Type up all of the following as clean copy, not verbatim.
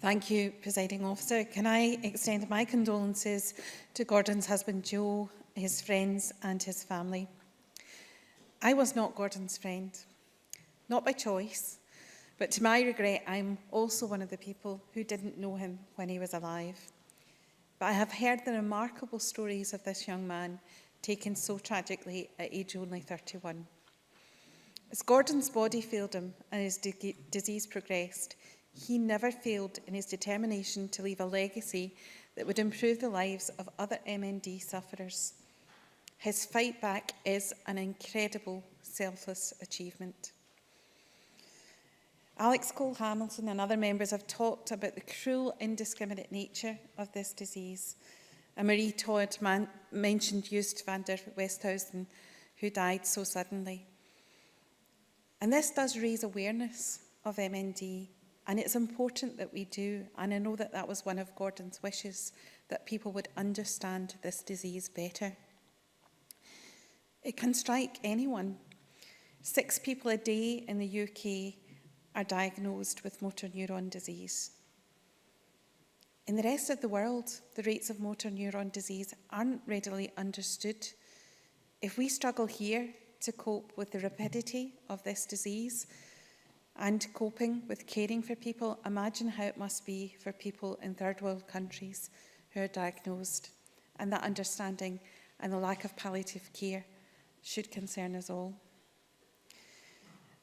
Thank you, Presiding Officer. Can I extend my condolences to Gordon's husband Joe, his friends and his family. I was not Gordon's friend, not by choice, but to my regret, I'm also one of the people who didn't know him when he was alive. But I have heard the remarkable stories of this young man taken so tragically at age only 31. As Gordon's body failed him and his disease progressed, he never failed in his determination to leave a legacy that would improve the lives of other MND sufferers. His fight back is an incredible, selfless achievement. Alex Cole-Hamilton and other members have talked about the cruel, indiscriminate nature of this disease. And Marie Todd mentioned Joost van der Westhuizen, who died so suddenly. And this does raise awareness of MND, and it's important that we do. And I know that that was one of Gordon's wishes, that people would understand this disease better. It can strike anyone. 6 people a day in the UK are diagnosed with motor neuron disease. In the rest of the world, the rates of motor neuron disease aren't readily understood. If we struggle here to cope with the rapidity of this disease and coping with caring for people, imagine how it must be for people in third world countries who are diagnosed. And that understanding and the lack of palliative care should concern us all.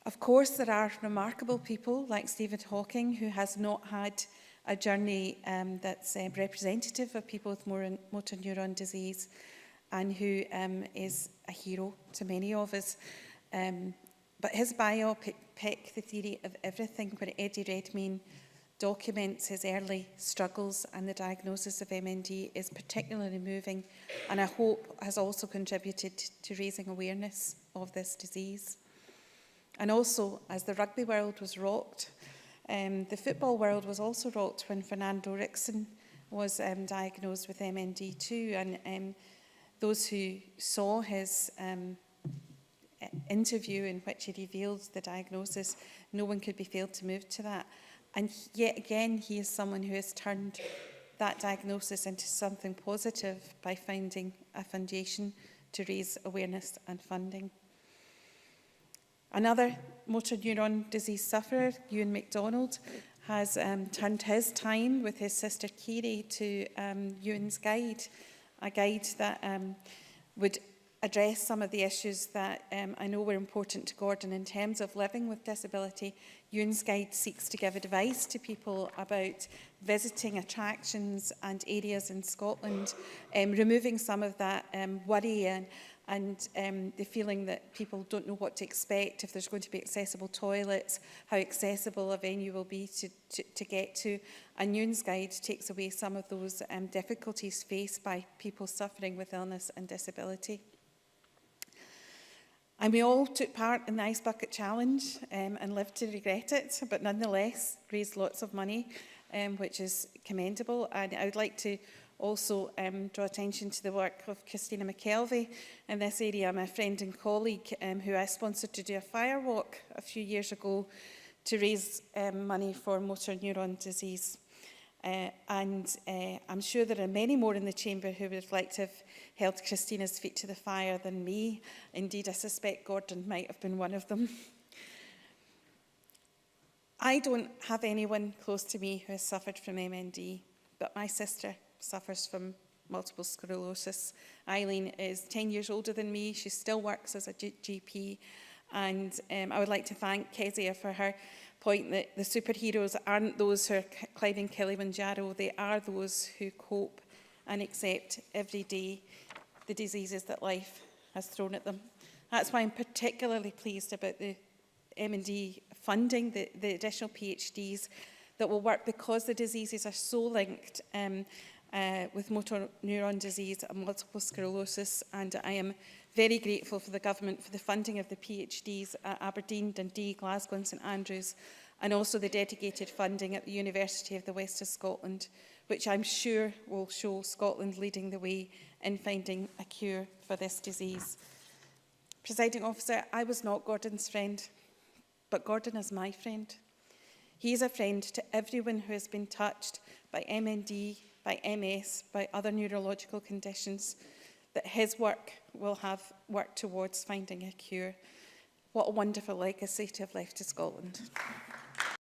Of course, there are remarkable people like Stephen Hawking, who has not had a journey that's representative of people with motor neuron disease, and who is a hero to many of us. But his biopic, The Theory of Everything, where Eddie Redmayne documents his early struggles and the diagnosis of MND, is particularly moving, and I hope has also contributed to raising awareness of this disease. And also, as the rugby world was rocked, the football world was also rocked when Fernando Rickson was diagnosed with MND too, and those who saw his interview in which he revealed the diagnosis, no one could be failed to move to that. And yet again, he is someone who has turned that diagnosis into something positive by founding a foundation to raise awareness and funding. Another motor neuron disease sufferer, Ewan MacDonald, has turned his time with his sister Kiri to Ewan's Guide, a guide that would address some of the issues that I know were important to Gordon in terms of living with disability. Ewan's Guide seeks to give advice to people about visiting attractions and areas in Scotland, removing some of that worry and the feeling that people don't know what to expect, if there's going to be accessible toilets, how accessible a venue will be to get to. And Ewan's Guide takes away some of those difficulties faced by people suffering with illness and disability. And we all took part in the Ice Bucket Challenge and lived to regret it, but nonetheless raised lots of money, which is commendable. And I would like to also draw attention to the work of Christina McKelvey in this area, my friend and colleague, who I sponsored to do a fire walk a few years ago to raise money for motor neuron disease. And I'm sure there are many more in the chamber who would like to have held Christina's feet to the fire than me. Indeed, I suspect Gordon might have been one of them. I don't have anyone close to me who has suffered from MND, but my sister suffers from multiple sclerosis. Eileen is 10 years older than me. She still works as a GP. And I would like to thank Kezia for her point that the superheroes aren't those who are climbing Kilimanjaro. They are those who cope and accept every day the diseases that life has thrown at them. That's why I'm particularly pleased about the M&D funding, the additional PhDs that will work, because the diseases are so linked with motor neuron disease and multiple sclerosis. And I am very grateful for the government for the funding of the PhDs at Aberdeen, Dundee, Glasgow and St Andrews, and also the dedicated funding at the University of the West of Scotland, which I'm sure will show Scotland leading the way in finding a cure for this disease. Presiding Officer, I was not Gordon's friend, but Gordon is my friend. He is a friend to everyone who has been touched by MND, by MS, by other neurological conditions, that his work will have worked towards finding a cure. What a wonderful legacy to have left to Scotland.